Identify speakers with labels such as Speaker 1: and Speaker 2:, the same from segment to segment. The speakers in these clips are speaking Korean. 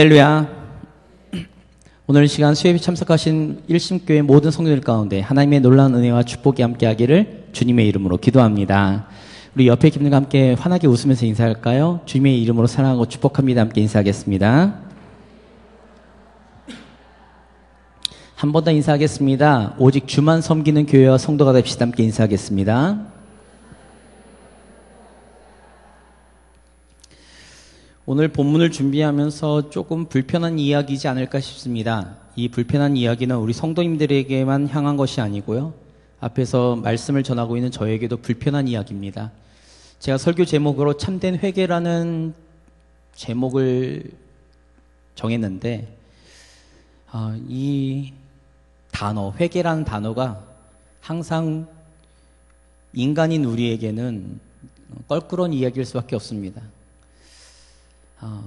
Speaker 1: 할렐루야. 오늘 시간 수요예배 참석하신 일심교회 모든 성도들 가운데 하나님의 놀라운 은혜와 축복이 함께하기를 주님의 이름으로 기도합니다. 우리 옆에 계신 분과 함께 환하게 웃으면서 인사할까요? 주님의 이름으로 사랑하고 축복합니다. 함께 인사하겠습니다. 한 번 더 인사하겠습니다. 오직 주만 섬기는 교회와 성도가 됩시다. 함께 인사하겠습니다. 오늘 본문을 준비하면서 조금 불편한 이야기이지 않을까 싶습니다. 이 불편한 이야기는 우리 성도님들에게만 향한 것이 아니고요. 앞에서 말씀을 전하고 있는 저에게도 불편한 이야기입니다. 제가 설교 제목으로 참된 회개라는 제목을 정했는데 이 단어, 회개라는 단어가 항상 인간인 우리에게는 껄끄러운 이야기일 수밖에 없습니다.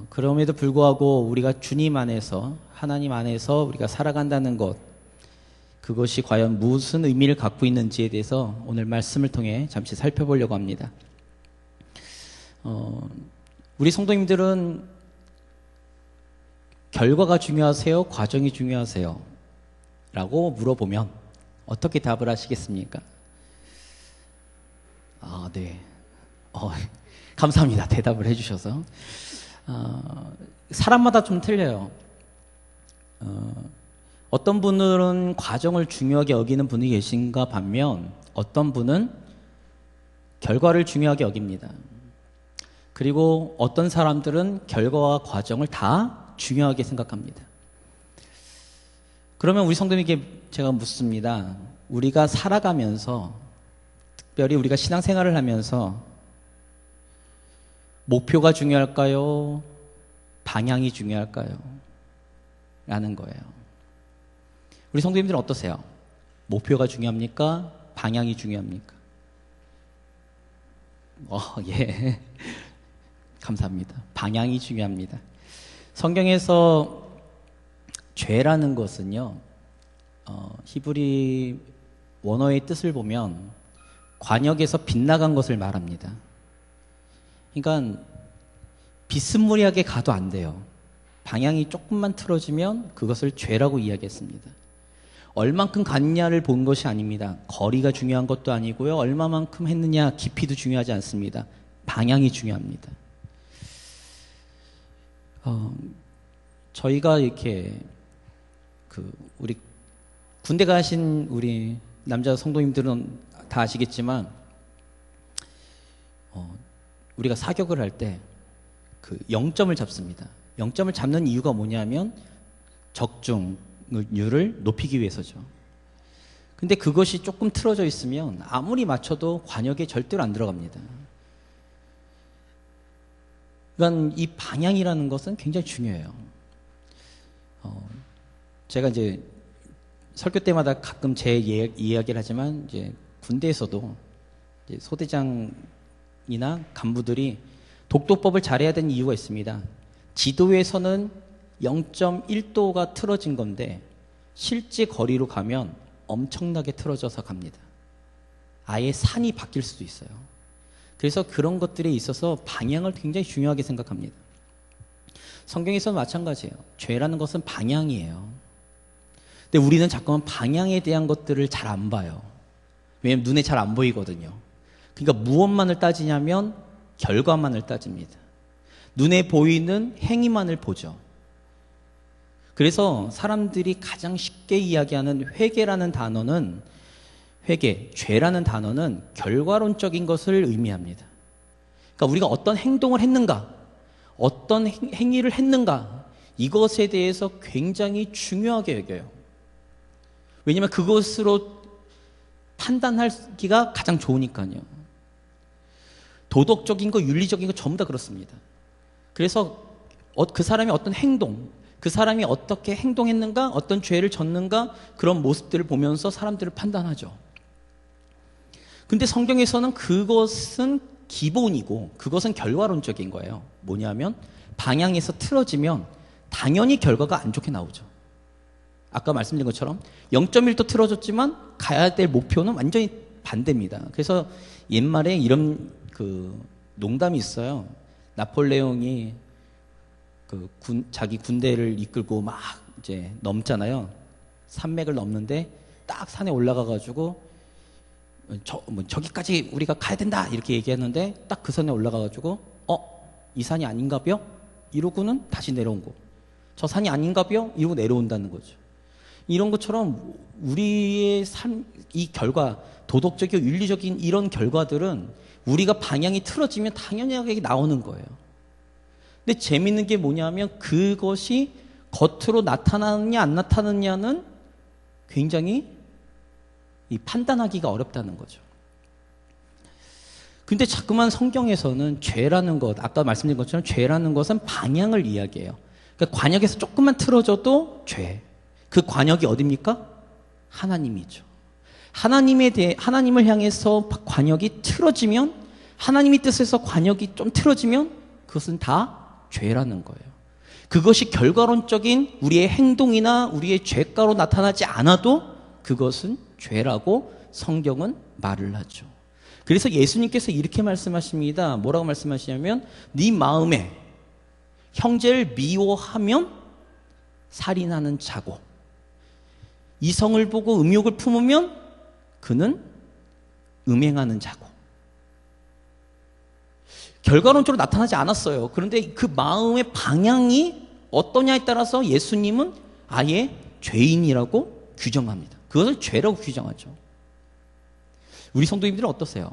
Speaker 1: 그럼에도 불구하고 우리가 주님 안에서, 하나님 안에서 우리가 살아간다는 것, 그것이 과연 무슨 의미를 갖고 있는지에 대해서 오늘 말씀을 통해 잠시 살펴보려고 합니다. 우리 성도님들은 결과가 중요하세요? 과정이 중요하세요? 라고 물어보면 어떻게 답을 하시겠습니까? 네. 감사합니다. 대답을 해주셔서. 사람마다 좀 틀려요. 어떤 분들은 과정을 중요하게 여기는 분이 계신가 반면 어떤 분은 결과를 중요하게 여깁니다. 그리고 어떤 사람들은 결과와 과정을 다 중요하게 생각합니다. 그러면 우리 성도님에게 제가 묻습니다. 우리가 살아가면서, 특별히 우리가 신앙생활을 하면서 목표가 중요할까요? 방향이 중요할까요? 라는 거예요. 우리 성도님들은 어떠세요? 목표가 중요합니까? 방향이 중요합니까? 예. 감사합니다. 방향이 중요합니다. 성경에서 죄라는 것은요, 히브리 원어의 뜻을 보면 관역에서 빗나간 것을 말합니다. 그러니까 비스무리하게 가도 안 돼요. 방향이 조금만 틀어지면 그것을 죄라고 이야기했습니다. 얼만큼 갔냐를 본 것이 아닙니다. 거리가 중요한 것도 아니고요. 얼마만큼 했느냐, 깊이도 중요하지 않습니다. 방향이 중요합니다. 저희가 이렇게 우리 군대 가신 우리 남자 성도님들은 다 아시겠지만 우리가 사격을 할 때 0점을 잡습니다. 0점을 잡는 이유가 뭐냐면 적중률을 높이기 위해서죠. 근데 그것이 조금 틀어져 있으면 아무리 맞춰도 관역에 절대로 안 들어갑니다. 그러니까 이 방향이라는 것은 굉장히 중요해요. 제가 이제 설교 때마다 가끔 제 이야기를 하지만 이제 군대에서도 이제 소대장이나 간부들이 독도법을 잘해야 되는 이유가 있습니다. 지도에서는 0.1도가 틀어진 건데 실제 거리로 가면 엄청나게 틀어져서 갑니다. 아예 산이 바뀔 수도 있어요. 그래서 그런 것들에 있어서 방향을 굉장히 중요하게 생각합니다. 성경에서는 마찬가지예요. 죄라는 것은 방향이에요. 근데 우리는 자꾸만 방향에 대한 것들을 잘 안 봐요. 왜냐하면 눈에 잘 안 보이거든요. 그러니까 무엇만을 따지냐면 결과만을 따집니다. 눈에 보이는 행위만을 보죠. 그래서 사람들이 가장 쉽게 이야기하는 회개라는 단어는, 죄라는 단어는 결과론적인 것을 의미합니다. 그러니까 우리가 어떤 행동을 했는가, 어떤 행위를 했는가, 이것에 대해서 굉장히 중요하게 여겨요. 왜냐하면 그것으로 판단하기가 가장 좋으니까요. 도덕적인 거, 윤리적인 거 전부 다 그렇습니다. 그래서 그 사람이 어떤 행동, 그 사람이 어떻게 행동했는가, 어떤 죄를 졌는가, 그런 모습들을 보면서 사람들을 판단하죠. 근데 성경에서는 그것은 기본이고 그것은 결과론적인 거예요. 뭐냐면 방향에서 틀어지면 당연히 결과가 안 좋게 나오죠. 아까 말씀드린 것처럼 0.1도 틀어졌지만 가야 될 목표는 완전히 반대입니다. 그래서 옛말에 이런 농담이 있어요. 나폴레옹이 자기 군대를 이끌고 막 이제 넘잖아요. 산맥을 넘는데 딱 산에 올라가가지고 저기까지 우리가 가야 된다 이렇게 얘기했는데 딱 그 산에 올라가가지고 이 산이 아닌가벼? 이러고는 다시 내려온 거. 저 산이 아닌가벼? 이러고 내려온다는 거죠. 이런 것처럼 우리의 이 결과, 도덕적이고 윤리적인 이런 결과들은 우리가 방향이 틀어지면 당연하게 나오는 거예요. 근데 재밌는 게 뭐냐면 그것이 겉으로 나타나느냐 안 나타나느냐는 굉장히 판단하기가 어렵다는 거죠. 근데 자꾸만 성경에서는 죄라는 것, 아까 말씀드린 것처럼 죄라는 것은 방향을 이야기해요. 그러니까 관역에서 조금만 틀어져도 죄. 그 관역이 어디입니까? 하나님이죠. 하나님을 향해서 관역이 틀어지면, 하나님의 뜻에서 관역이 좀 틀어지면 그것은 다 죄라는 거예요. 그것이 결과론적인 우리의 행동이나 우리의 죄가로 나타나지 않아도 그것은 죄라고 성경은 말을 하죠. 그래서 예수님께서 이렇게 말씀하십니다. 뭐라고 말씀하시냐면 네 마음에 형제를 미워하면 살인하는 자고 이성을 보고 음욕을 품으면 그는 음행하는 자고. 결과론적으로 나타나지 않았어요. 그런데 그 마음의 방향이 어떠냐에 따라서 예수님은 아예 죄인이라고 규정합니다. 그것을 죄라고 규정하죠. 우리 성도님들은 어떠세요?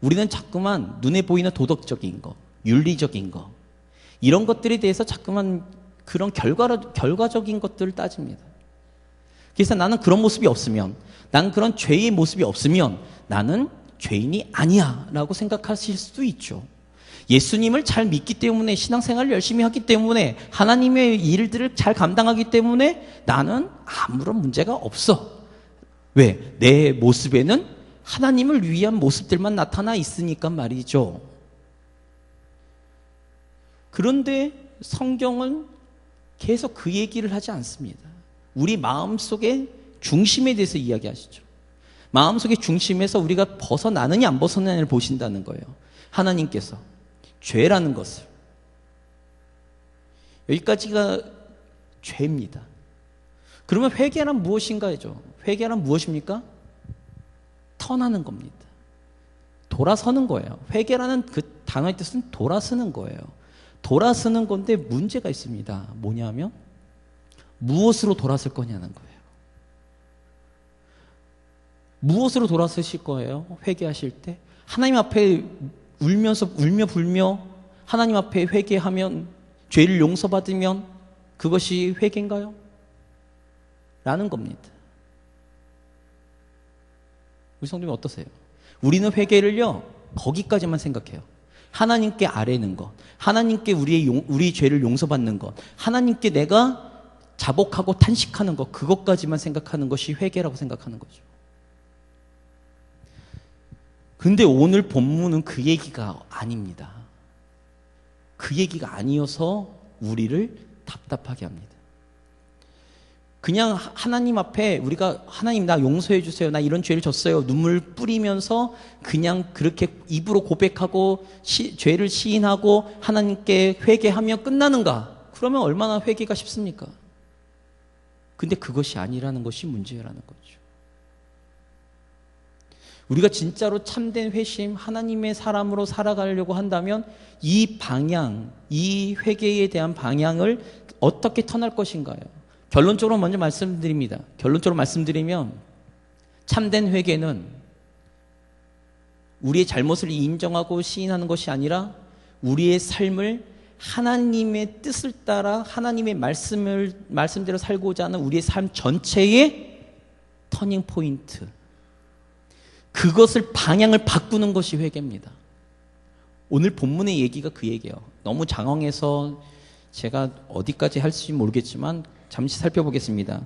Speaker 1: 우리는 자꾸만 눈에 보이는 도덕적인 거, 윤리적인 거, 이런 것들에 대해서 자꾸만 그런 결과적인 것들을 따집니다. 그래서 나는 그런 모습이 없으면, 나는 그런 죄의 모습이 없으면 나는 죄인이 아니야 라고 생각하실 수도 있죠. 예수님을 잘 믿기 때문에, 신앙생활을 열심히 하기 때문에, 하나님의 일들을 잘 감당하기 때문에 나는 아무런 문제가 없어. 왜? 내 모습에는 하나님을 위한 모습들만 나타나 있으니까 말이죠. 그런데 성경은 계속 그 얘기를 하지 않습니다. 우리 마음속의 중심에 대해서 이야기하시죠. 마음속의 중심에서 우리가 벗어나느냐 안 벗어나느냐를 보신다는 거예요. 하나님께서 죄라는 것을. 여기까지가 죄입니다. 그러면 회개란 무엇인가죠? 회개란 무엇입니까? 턴하는 겁니다. 돌아서는 거예요. 회개라는 그 단어의 뜻은 돌아서는 거예요. 돌아서는 건데 문제가 있습니다. 뭐냐면 무엇으로 돌아설 거냐는 거예요. 무엇으로 돌아서실 거예요? 회개하실 때? 하나님 앞에 울며 불며 하나님 앞에 회개하면, 죄를 용서받으면 그것이 회개인가요? 라는 겁니다. 우리 성도님 어떠세요? 우리는 회개를요, 거기까지만 생각해요. 하나님께 아뢰는 것, 하나님께 우리의 죄를 용서받는 것, 하나님께 내가 자복하고 탄식하는 것, 그것까지만 생각하는 것이 회개라고 생각하는 거죠. 근데 오늘 본문은 그 얘기가 아닙니다. 그 얘기가 아니어서 우리를 답답하게 합니다. 그냥 하나님 앞에 우리가 하나님 나 용서해 주세요. 나 이런 죄를 졌어요. 눈물 뿌리면서 그냥 그렇게 입으로 고백하고 죄를 시인하고 하나님께 회개하며 끝나는가? 그러면 얼마나 회개가 쉽습니까? 근데 그것이 아니라는 것이 문제라는 거죠. 우리가 진짜로 참된 회심, 하나님의 사람으로 살아가려고 한다면 이 방향, 이 회개에 대한 방향을 어떻게 턴할 것인가요? 결론적으로 먼저 말씀드립니다. 결론적으로 말씀드리면 참된 회개는 우리의 잘못을 인정하고 시인하는 것이 아니라 우리의 삶을 하나님의 뜻을 따라 하나님의 말씀대로 살고자 하는 우리의 삶 전체의 터닝 포인트, 그것을 방향을 바꾸는 것이 회개입니다. 오늘 본문의 얘기가 그 얘기예요. 너무 장황해서 제가 어디까지 할지 모르겠지만 잠시 살펴보겠습니다.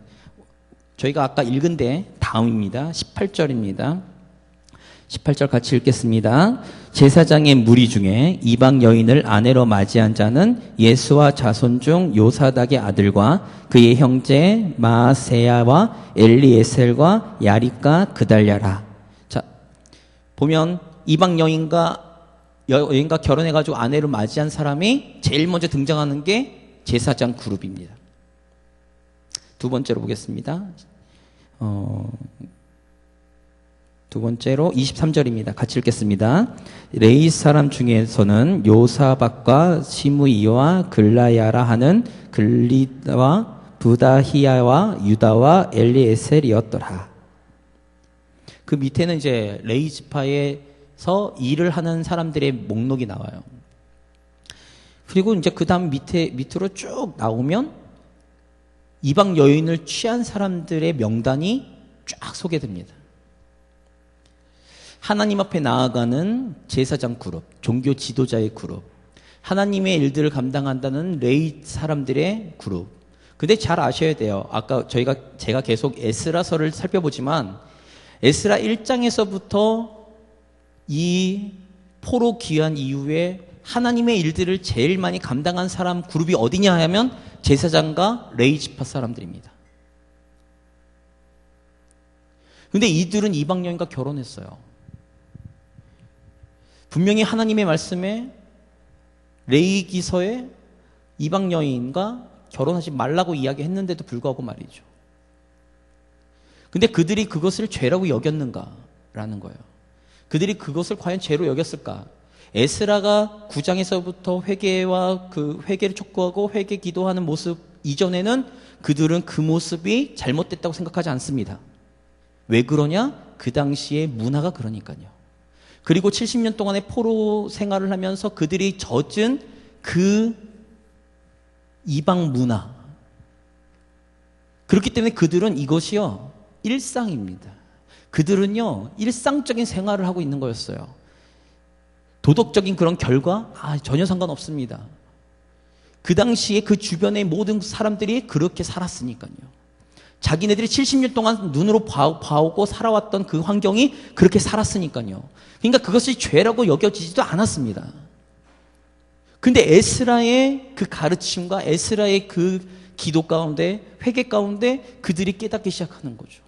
Speaker 1: 저희가 아까 읽은 데 다음입니다. 18절입니다. 18절 같이 읽겠습니다. 제사장의 무리 중에 이방 여인을 아내로 맞이한 자는 예수와 자손 중 요사닥의 아들과 그의 형제 마세야와 엘리에셀과 야립과 그달랴라. 자, 보면 이방 여인과 여인과 결혼해가지고 아내를 맞이한 사람이 제일 먼저 등장하는 게 제사장 그룹입니다. 두 번째로 보겠습니다. 두 번째로 23절입니다. 같이 읽겠습니다. 레위 사람 중에서는 요사박과 시므이와 글라야라 하는 글리와 부다히야와 유다와 엘리에셀이었더라. 그 밑에는 이제 레위 지파에서 일을 하는 사람들의 목록이 나와요. 그리고 이제 그 다음 밑으로 쭉 나오면 이방 여인을 취한 사람들의 명단이 쫙 소개됩니다. 하나님 앞에 나아가는 제사장 그룹, 종교 지도자의 그룹, 하나님의 일들을 감당한다는 레위 사람들의 그룹. 근데 잘 아셔야 돼요. 아까 제가 계속 에스라서를 살펴보지만 에스라 1장에서부터 이 포로 귀환 이후에 하나님의 일들을 제일 많이 감당한 사람 그룹이 어디냐 하면 제사장과 레위 지파 사람들입니다. 근데 이들은 이방 여인과 결혼했어요. 분명히 하나님의 말씀에 레위기서에 이방 여인과 결혼하지 말라고 이야기했는데도 불구하고 말이죠. 근데 그들이 그것을 죄라고 여겼는가라는 거예요. 그들이 그것을 과연 죄로 여겼을까? 에스라가 9장에서부터 회개와 그 회개를 촉구하고 회개 기도하는 모습 이전에는 그들은 그 모습이 잘못됐다고 생각하지 않습니다. 왜 그러냐? 그 당시의 문화가 그러니까요. 그리고 70년 동안의 포로 생활을 하면서 그들이 젖은 그 이방 문화. 그렇기 때문에 그들은 이것이요, 일상입니다. 그들은요, 일상적인 생활을 하고 있는 거였어요. 도덕적인 그런 결과? 전혀 상관없습니다. 그 당시에 그 주변의 모든 사람들이 그렇게 살았으니까요. 자기네들이 70년 동안 눈으로 봐오고 살아왔던 그 환경이 그렇게 살았으니까요. 그러니까 그것이 죄라고 여겨지지도 않았습니다. 근데 에스라의 그 가르침과 에스라의 그 기도 가운데, 회개 가운데 그들이 깨닫기 시작하는 거죠.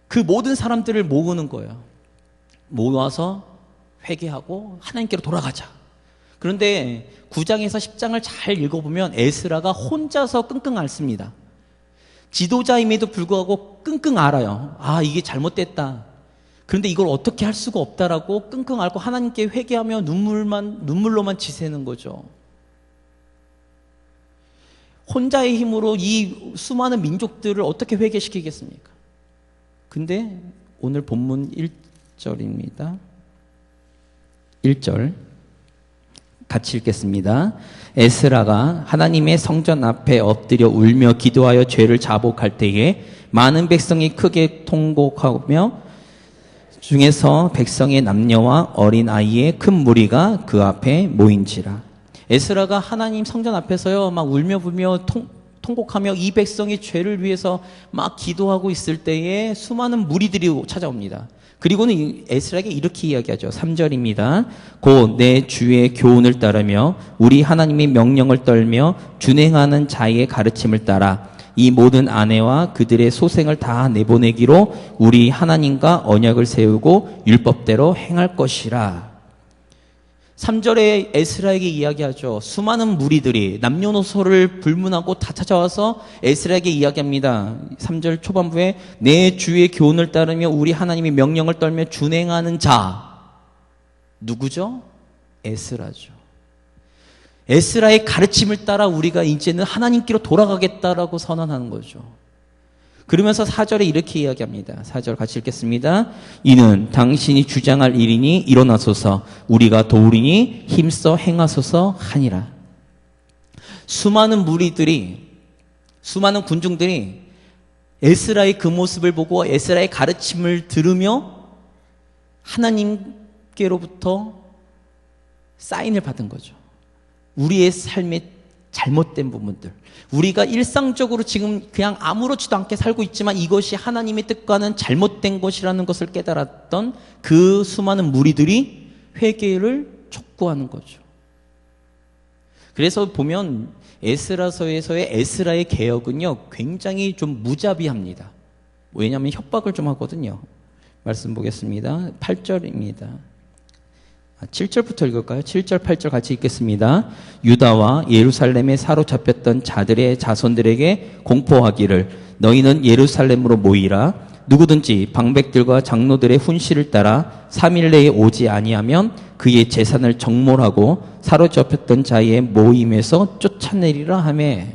Speaker 1: 그 모든 사람들을 모으는 거예요. 모아서 회개하고 하나님께로 돌아가자. 그런데 9장에서 10장을 잘 읽어보면 에스라가 혼자서 끙끙 앓습니다. 지도자임에도 불구하고 끙끙 앓아요. 이게 잘못됐다. 그런데 이걸 어떻게 할 수가 없다라고 끙끙 앓고 하나님께 회개하며 눈물로만 지새는 거죠. 혼자의 힘으로 이 수많은 민족들을 어떻게 회개시키겠습니까? 근데 오늘 본문 1절입니다. 1절 같이 읽겠습니다. 에스라가 하나님의 성전 앞에 엎드려 울며 기도하여 죄를 자복할 때에 많은 백성이 크게 통곡하며 중에서 백성의 남녀와 어린 아이의 큰 무리가 그 앞에 모인지라. 에스라가 하나님 성전 앞에서요 막 울며 불며 통곡하며 이 백성의 죄를 위해서 막 기도하고 있을 때에 수많은 무리들이 찾아옵니다. 그리고는 에스라에게 이렇게 이야기하죠. 3절입니다. 곧 내 주의 교훈을 따르며 우리 하나님의 명령을 떨며 준행하는 자의 가르침을 따라 이 모든 아내와 그들의 소생을 다 내보내기로 우리 하나님과 언약을 세우고 율법대로 행할 것이라. 3절에 에스라에게 이야기하죠. 수많은 무리들이 남녀노소를 불문하고 다 찾아와서 에스라에게 이야기합니다. 3절 초반부에 내 주의 교훈을 따르며 우리 하나님의 명령을 떨며 준행하는 자. 누구죠? 에스라죠. 에스라의 가르침을 따라 우리가 이제는 하나님께로 돌아가겠다라고 선언하는 거죠. 그러면서 4절에 이렇게 이야기합니다. 4절 같이 읽겠습니다. 이는 당신이 주장할 일이니 일어나소서 우리가 도우리니 힘써 행하소서 하니라. 수많은 무리들이, 수많은 군중들이 에스라의 그 모습을 보고 에스라의 가르침을 들으며 하나님께로부터 사인을 받은 거죠. 우리의 삶의 잘못된 부분들, 우리가 일상적으로 지금 그냥 아무렇지도 않게 살고 있지만 이것이 하나님의 뜻과는 잘못된 것이라는 것을 깨달았던 그 수많은 무리들이 회개를 촉구하는 거죠. 그래서 보면 에스라서에서의 에스라의 개혁은요 굉장히 좀 무자비합니다. 왜냐하면 협박을 좀 하거든요. 말씀 보겠습니다. 8절입니다. 7절부터 읽을까요? 7절, 8절 같이 읽겠습니다. 유다와 예루살렘에 사로잡혔던 자들의 자손들에게 공포하기를 너희는 예루살렘으로 모이라. 누구든지 방백들과 장로들의 훈시를 따라 3일 내에 오지 아니하면 그의 재산을 정몰하고 사로잡혔던 자의 모임에서 쫓아내리라 하며.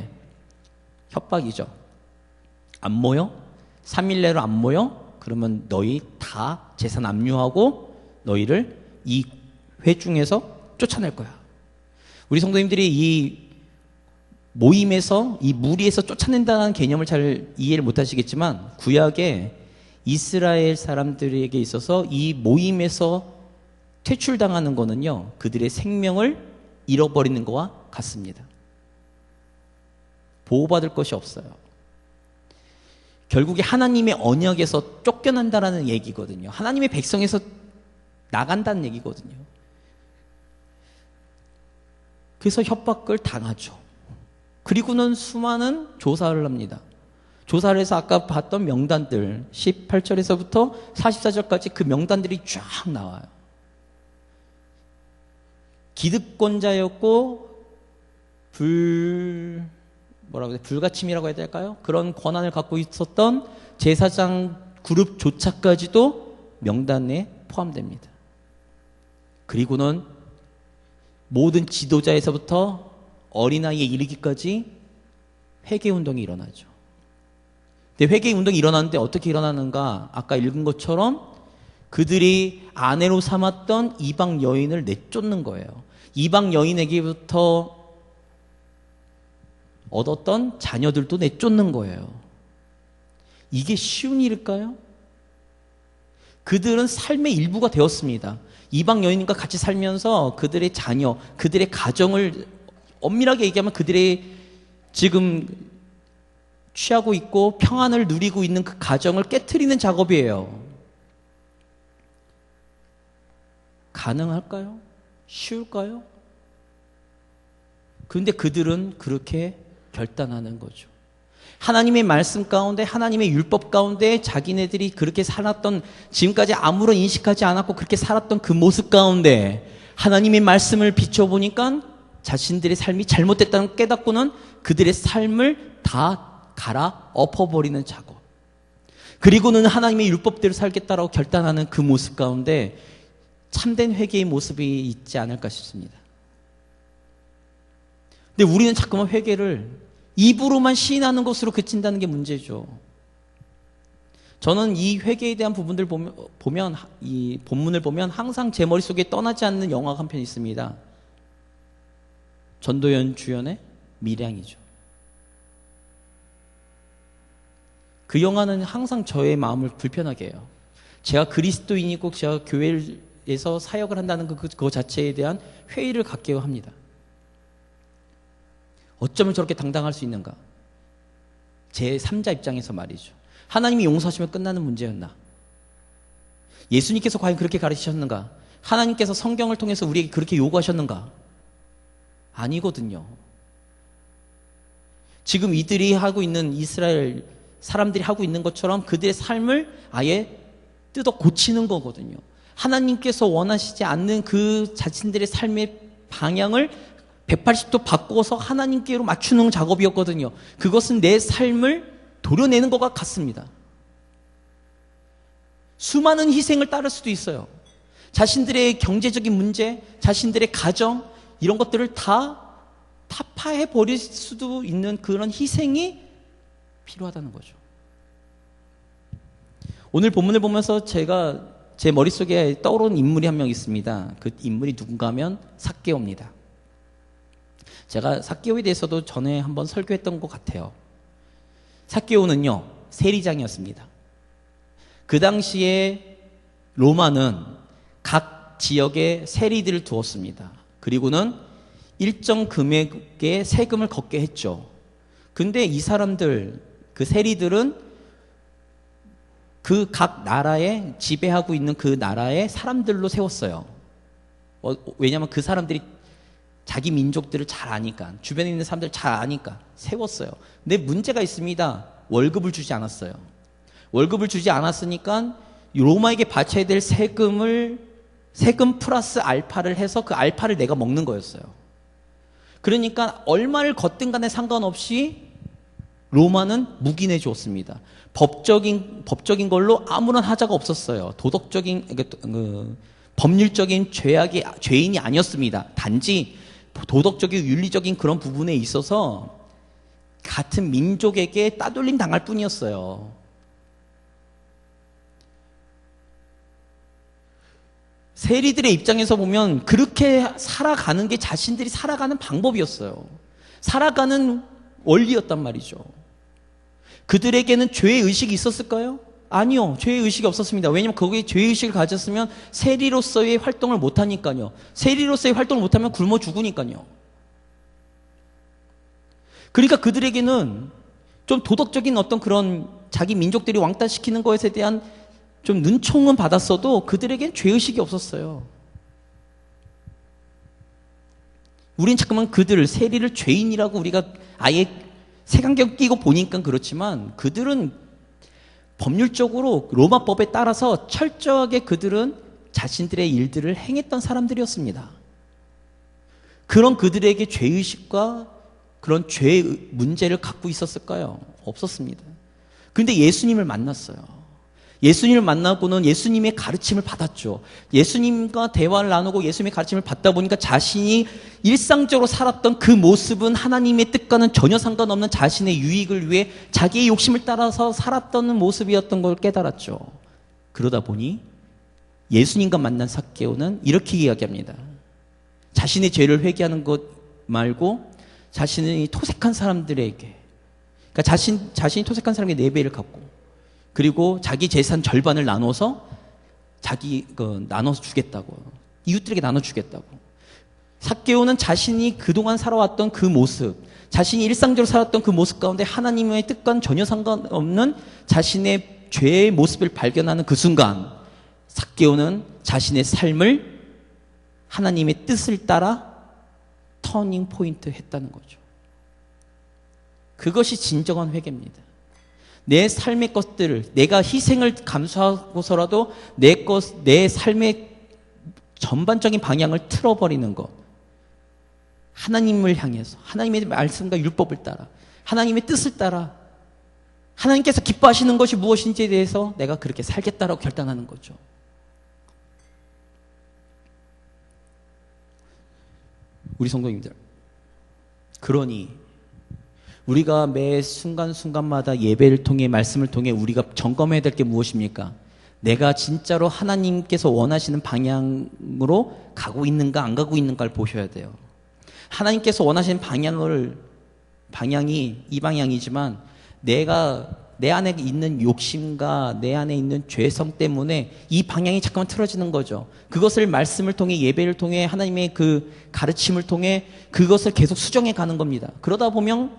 Speaker 1: 협박이죠. 안 모여? 3일 내로 안 모여? 그러면 너희 다 재산 압류하고 너희를 이 회중에서 쫓아낼 거야. 우리 성도님들이 이 모임에서, 이 무리에서 쫓아낸다는 개념을 잘 이해를 못 하시겠지만, 구약에 이스라엘 사람들에게 있어서 이 모임에서 퇴출당하는 거는요, 그들의 생명을 잃어버리는 거와 같습니다. 보호받을 것이 없어요. 결국에 하나님의 언약에서 쫓겨난다라는 얘기거든요. 하나님의 백성에서 나간다는 얘기거든요. 그래서 협박을 당하죠. 그리고는 수많은 조사를 합니다. 조사를 해서 아까 봤던 명단들 18절에서부터 44절까지 그 명단들이 쫙 나와요. 기득권자였고 불가침이라고 해야 될까요? 그런 권한을 갖고 있었던 제사장 그룹조차까지도 명단에 포함됩니다. 그리고는 모든 지도자에서부터 어린아이에 이르기까지 회개운동이 일어나죠. 근데 회개운동이 일어나는데 어떻게 일어나는가? 아까 읽은 것처럼 그들이 아내로 삼았던 이방 여인을 내쫓는 거예요. 이방 여인에게부터 얻었던 자녀들도 내쫓는 거예요. 이게 쉬운 일일까요? 그들은 삶의 일부가 되었습니다. 이방 여인과 같이 살면서 그들의 자녀, 그들의 가정을, 엄밀하게 얘기하면 그들의 지금 취하고 있고 평안을 누리고 있는 그 가정을 깨트리는 작업이에요. 가능할까요? 쉬울까요? 그런데 그들은 그렇게 결단하는 거죠. 하나님의 말씀 가운데, 하나님의 율법 가운데 자기네들이 그렇게 살았던, 지금까지 아무런 인식하지 않았고 그렇게 살았던 그 모습 가운데 하나님의 말씀을 비춰보니까 자신들의 삶이 잘못됐다는 걸 깨닫고는 그들의 삶을 다 갈아 엎어버리는 작업. 그리고는 하나님의 율법대로 살겠다라고 결단하는 그 모습 가운데 참된 회개의 모습이 있지 않을까 싶습니다. 근데 우리는 자꾸만 회개를 입으로만 시인하는 것으로 그친다는 게 문제죠. 저는 이 회개에 대한 부분들 보면 이 본문을 보면 항상 제 머릿속에 떠나지 않는 영화가 한 편 있습니다. 전도연 주연의 밀양이죠. 그 영화는 항상 저의 마음을 불편하게 해요. 제가 그리스도인이고 제가 교회에서 사역을 한다는 그거 자체에 대한 회의를 갖게 합니다. 어쩌면 저렇게 당당할 수 있는가? 제 3자 입장에서 말이죠. 하나님이 용서하시면 끝나는 문제였나? 예수님께서 과연 그렇게 가르치셨는가? 하나님께서 성경을 통해서 우리에게 그렇게 요구하셨는가? 아니거든요. 지금 이들이 하고 있는, 이스라엘 사람들이 하고 있는 것처럼 그들의 삶을 아예 뜯어 고치는 거거든요. 하나님께서 원하시지 않는 그 자신들의 삶의 방향을 180도 바꿔서 하나님께로 맞추는 작업이었거든요. 그것은 내 삶을 도려내는 것과 같습니다. 수많은 희생을 따를 수도 있어요. 자신들의 경제적인 문제, 자신들의 가정, 이런 것들을 다 타파해 버릴 수도 있는 그런 희생이 필요하다는 거죠. 오늘 본문을 보면서 제가 제 머릿속에 떠오른 인물이 한 명 있습니다. 그 인물이 누군가 하면 삭개오입니다. 제가 삭개오에 대해서도 전에 한번 설교했던 것 같아요. 삭개오는요, 세리장이었습니다. 그 당시에 로마는 각 지역에 세리들을 두었습니다. 그리고는 일정 금액의 세금을 걷게 했죠. 근데 이 사람들, 그 세리들은 그 각 나라에 지배하고 있는 그 나라의 사람들로 세웠어요. 왜냐하면 그 사람들이 자기 민족들을 잘 아니까, 주변에 있는 사람들을 잘 아니까 세웠어요. 근데 문제가 있습니다. 월급을 주지 않았어요. 월급을 주지 않았으니까 로마에게 바쳐야 될 세금 플러스 알파를 해서 그 알파를 내가 먹는 거였어요. 그러니까 얼마를 걷든 간에 상관없이 로마는 묵인해 주었습니다. 법적인 걸로 아무런 하자가 없었어요. 도덕적인, 법률적인 죄인이 아니었습니다. 단지 도덕적인, 윤리적인 그런 부분에 있어서 같은 민족에게 따돌림 당할 뿐이었어요. 세리들의 입장에서 보면 그렇게 살아가는 게 자신들이 살아가는 방법이었어요. 살아가는 원리였단 말이죠. 그들에게는 죄의식이 있었을까요? 아니요. 죄의식이 없었습니다. 왜냐하면 거기에 죄의식을 가졌으면 세리로서의 활동을 못하니까요. 세리로서의 활동을 못하면 굶어 죽으니까요. 그러니까 그들에게는 좀 도덕적인 어떤 그런 자기 민족들이 왕따시키는 것에 대한 좀 눈총은 받았어도 그들에겐 죄의식이 없었어요. 우린 잠깐만 그들을, 세리를 죄인이라고 우리가 아예 색안경 끼고 보니까 그렇지만 그들은 법률적으로 로마법에 따라서 철저하게 그들은 자신들의 일들을 행했던 사람들이었습니다. 그런 그들에게 죄의식과 그런 죄 문제를 갖고 있었을까요? 없었습니다. 그런데 예수님을 만났어요. 예수님을 만나고는 예수님의 가르침을 받았죠. 예수님과 대화를 나누고 예수님의 가르침을 받다 보니까 자신이 일상적으로 살았던 그 모습은 하나님의 뜻과는 전혀 상관없는 자신의 유익을 위해 자기의 욕심을 따라서 살았던 모습이었던 걸 깨달았죠. 그러다 보니 예수님과 만난 삭개오는 이렇게 이야기합니다. 자신의 죄를 회개하는 것 말고 자신이 토색한 사람들에게, 그러니까 자신이 토색한 사람에게 4배를 갚고, 그리고 자기 재산 절반을 나눠서 나눠서 주겠다고, 이웃들에게 나눠주겠다고. 삭개오는 자신이 그동안 살아왔던 그 모습, 자신이 일상적으로 살았던 그 모습 가운데 하나님의 뜻과는 전혀 상관없는 자신의 죄의 모습을 발견하는 그 순간, 삭개오는 자신의 삶을 하나님의 뜻을 따라 터닝 포인트 했다는 거죠. 그것이 진정한 회개입니다. 내 삶의 것들을, 내가 희생을 감수하고서라도 내 삶의 전반적인 방향을 틀어버리는 것. 하나님을 향해서, 하나님의 말씀과 율법을 따라, 하나님의 뜻을 따라, 하나님께서 기뻐하시는 것이 무엇인지에 대해서 내가 그렇게 살겠다라고 결단하는 거죠. 우리 성도님들, 그러니 우리가 매 순간순간마다 예배를 통해, 말씀을 통해 우리가 점검해야 될 게 무엇입니까? 내가 진짜로 하나님께서 원하시는 방향으로 가고 있는가 안 가고 있는가를 보셔야 돼요. 하나님께서 원하시는 방향이 이 방향이지만 내가 내 안에 있는 욕심과 내 안에 있는 죄성 때문에 이 방향이 잠깐만 틀어지는 거죠. 그것을 말씀을 통해, 예배를 통해, 하나님의 그 가르침을 통해 그것을 계속 수정해 가는 겁니다. 그러다 보면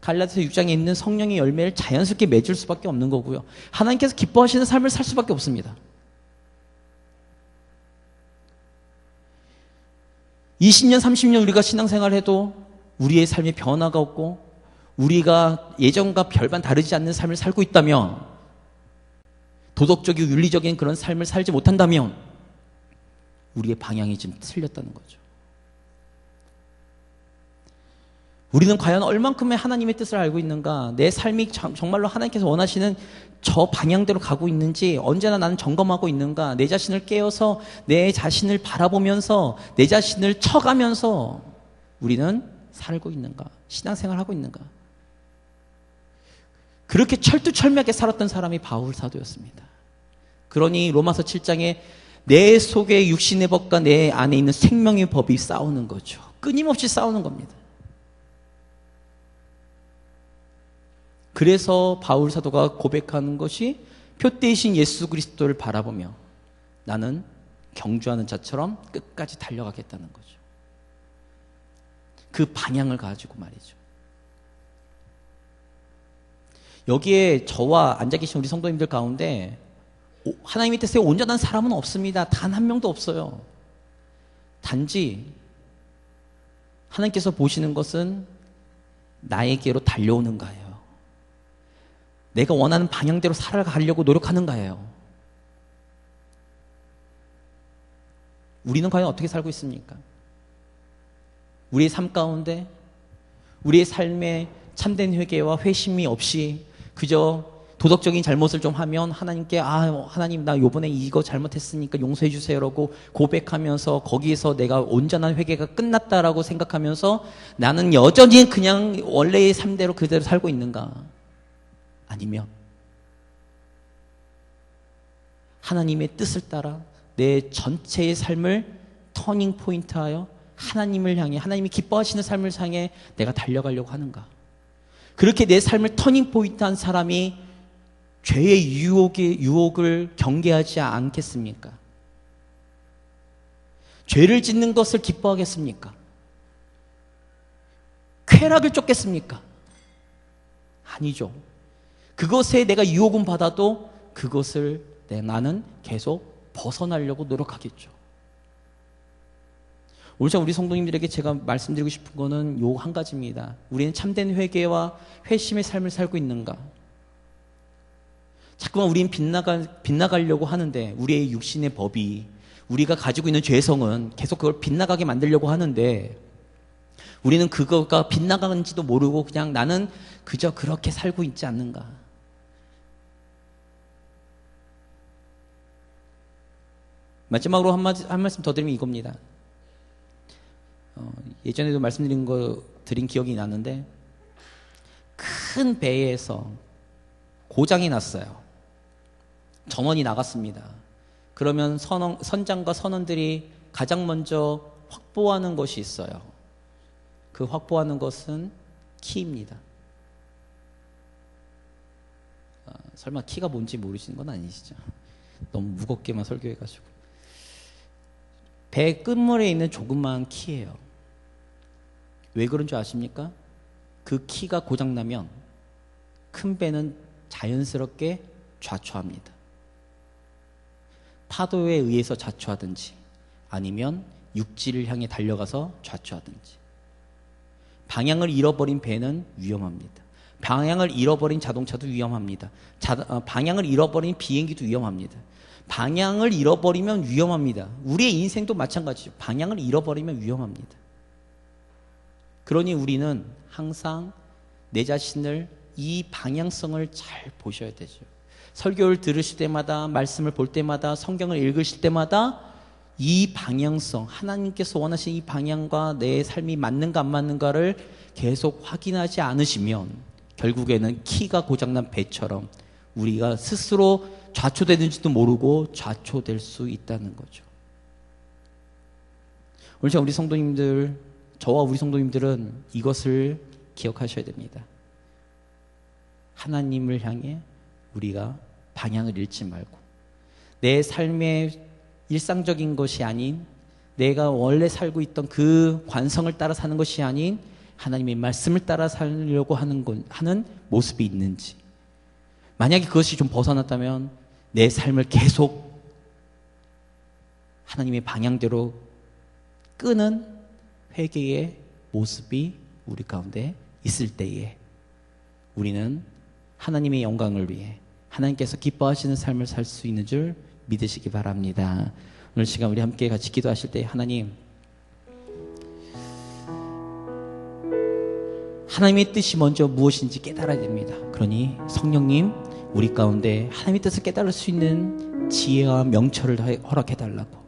Speaker 1: 갈라디아서 6장에 있는 성령의 열매를 자연스럽게 맺을 수밖에 없는 거고요. 하나님께서 기뻐하시는 삶을 살 수밖에 없습니다. 20년, 30년 우리가 신앙생활을 해도 우리의 삶에 변화가 없고 우리가 예전과 별반 다르지 않는 삶을 살고 있다면, 도덕적이고 윤리적인 그런 삶을 살지 못한다면 우리의 방향이 지금 틀렸다는 거죠. 우리는 과연 얼만큼의 하나님의 뜻을 알고 있는가, 내 삶이 정말로 하나님께서 원하시는 저 방향대로 가고 있는지 언제나 나는 점검하고 있는가, 내 자신을 깨어서 내 자신을 바라보면서 내 자신을 쳐가면서 우리는 살고 있는가, 신앙생활하고 있는가. 그렇게 철두철미하게 살았던 사람이 바울 사도였습니다. 그러니 로마서 7장에 내 속에 육신의 법과 내 안에 있는 생명의 법이 싸우는 거죠. 끊임없이 싸우는 겁니다. 그래서 바울 사도가 고백하는 것이 표대이신 예수 그리스도를 바라보며 나는 경주하는 자처럼 끝까지 달려가겠다는 거죠. 그 방향을 가지고 말이죠. 여기에 저와 앉아 계신 우리 성도님들 가운데 하나님의 뜻에 온전한 사람은 없습니다. 단 한 명도 없어요. 단지 하나님께서 보시는 것은 나에게로 달려오는가예요. 내가 원하는 방향대로 살아가려고 노력하는가예요. 우리는 과연 어떻게 살고 있습니까? 우리의 삶 가운데 우리의 삶에 참된 회개와 회심이 없이 그저 도덕적인 잘못을 좀 하면 하나님께 하나님 나 요번에 이거 잘못했으니까 용서해 주세요라고 고백하면서 거기에서 내가 온전한 회개가 끝났다라고 생각하면서 나는 여전히 그냥 원래의 삶대로 그대로 살고 있는가? 아니면 하나님의 뜻을 따라 내 전체의 삶을 터닝 포인트하여 하나님을 향해 하나님이 기뻐하시는 삶을 향해 내가 달려가려고 하는가? 그렇게 내 삶을 터닝 포인트한 사람이 죄의 유혹을 경계하지 않겠습니까? 죄를 짓는 것을 기뻐하겠습니까? 쾌락을 쫓겠습니까? 아니죠. 그것에 내가 유혹은 받아도 그것을 나는 계속 벗어나려고 노력하겠죠. 오늘 우리 성도님들에게 제가 말씀드리고 싶은 거는 요 한 가지입니다. 우리는 참된 회개와 회심의 삶을 살고 있는가? 자꾸만 우리는 빗나가려고 하는데 우리의 육신의 법이 우리가 가지고 있는 죄성은 계속 그걸 빗나가게 만들려고 하는데 우리는 그거가 빗나가는지도 모르고 그냥 나는 그저 그렇게 살고 있지 않는가? 마지막으로 한 말씀 더 드리면 이겁니다. 예전에도 드린 기억이 나는데 큰 배에서 고장이 났어요. 전원이 나갔습니다. 그러면 선장과 선원들이 가장 먼저 확보하는 것이 있어요. 그 확보하는 것은 키입니다. 설마 키가 뭔지 모르시는 건 아니시죠? 너무 무겁게만 설교해가지고. 배 끝물에 있는 조그마한 키예요. 왜 그런 줄 아십니까? 그 키가 고장나면 큰 배는 자연스럽게 좌초합니다. 파도에 의해서 좌초하든지 아니면 육지를 향해 달려가서 좌초하든지. 방향을 잃어버린 배는 위험합니다. 방향을 잃어버린 자동차도 위험합니다. 방향을 잃어버린 비행기도 위험합니다. 방향을 잃어버리면 위험합니다. 우리의 인생도 마찬가지죠. 방향을 잃어버리면 위험합니다. 그러니 우리는 항상 내 자신을 이 방향성을 잘 보셔야 되죠. 설교를 들으실 때마다, 말씀을 볼 때마다, 성경을 읽으실 때마다 이 방향성, 하나님께서 원하시는 이 방향과 내 삶이 맞는가 안 맞는가를 계속 확인하지 않으시면 결국에는 키가 고장난 배처럼 우리가 스스로 좌초되는지도 모르고 좌초될 수 있다는 거죠. 오늘 우리 성도님들, 저와 우리 성도님들은 이것을 기억하셔야 됩니다. 하나님을 향해 우리가 방향을 잃지 말고 내 삶의 일상적인 것이 아닌 내가 원래 살고 있던 그 관성을 따라 사는 것이 아닌 하나님의 말씀을 따라 살려고 하는 모습이 있는지, 만약에 그것이 좀 벗어났다면 내 삶을 계속 하나님의 방향대로 끄는 회개의 모습이 우리 가운데 있을 때에 우리는 하나님의 영광을 위해 하나님께서 기뻐하시는 삶을 살 수 있는 줄 믿으시기 바랍니다. 오늘 시간 우리 함께 같이 기도하실 때 하나님의 뜻이 먼저 무엇인지 깨달아야 됩니다. 그러니 성령님, 우리 가운데 하나님의 뜻을 깨달을 수 있는 지혜와 명철을 허락해달라고,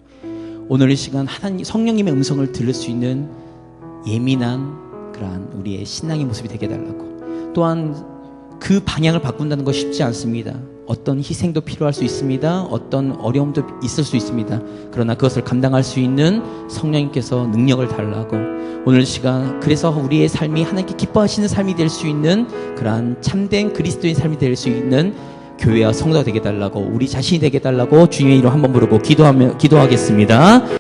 Speaker 1: 오늘 이 시간 성령님의 음성을 들을 수 있는 예민한 그러한 우리의 신앙의 모습이 되게 해달라고. 또한 그 방향을 바꾼다는 것 쉽지 않습니다. 어떤 희생도 필요할 수 있습니다. 어떤 어려움도 있을 수 있습니다. 그러나 그것을 감당할 수 있는 성령님께서 능력을 달라고, 오늘 시간 그래서 우리의 삶이 하나님께 기뻐하시는 삶이 될 수 있는 그러한 참된 그리스도인 삶이 될 수 있는 교회와 성도가 되게 달라고, 우리 자신이 되게 달라고 주님의 이름 한번 부르고 기도하겠습니다.